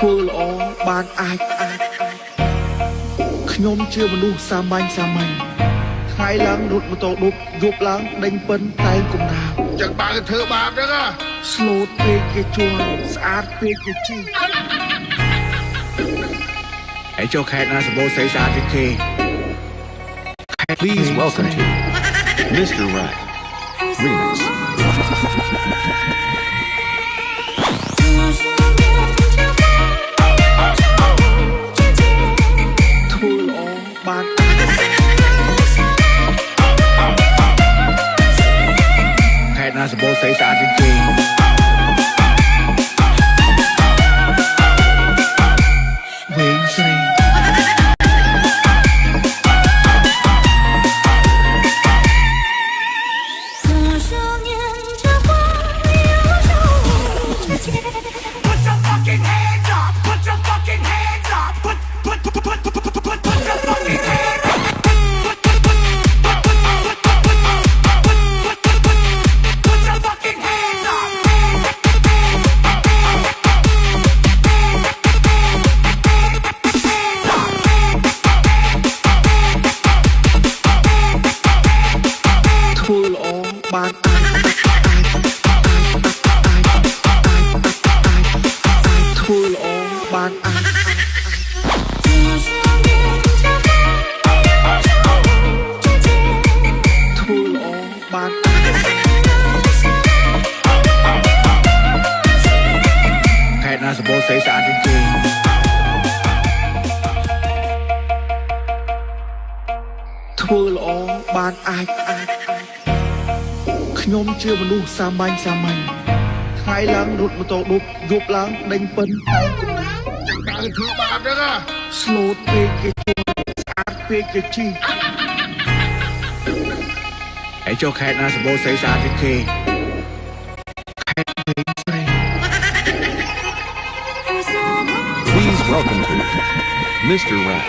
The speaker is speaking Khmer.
ធ្វើល្អបានអាចខ្ញុំជាមនុស្សសាមញ្ញថ្ងៃឡើងរត់ម៉ូតូឌុបយប់ឡើងដេញពិនតែងកំណាបចឹងបើគេធ្វើបាបហ្នឹងណាស្លូតពេកគេជួលស្អាតពេកគេជីឯចូលខេត្តណាសម្បូរស្អីស្អាតជាងគេ Please welcome to Mr. Rat Remix. ធ្វើល្អបានខេត្តណាសម្បូរស្អីស្អាតជាងគេវែងស្រីធ្វើល្អបានធ្វើល្អបានធ្វើល្អបានខេត្តណាសម្បូរស្អីស្អាតជាងគេធ្វើល្អបានអាចខ្ញុំជាមនុស្សសាមញ្ញថ្ងៃឡើងរត់ម៉ូតូឌុបយប់ឡើងដេញពិនតែងកំណាបចឹងបើគេធ្វើបាបហ្នឹងណាស្លូតពេកគេជួលស្អាតពេកគេជីឯចូលខេត្តណាសម្បូរស្អីស្អាតជាងគេខេត្តវែងស្រី Please welcome to Mr. Rat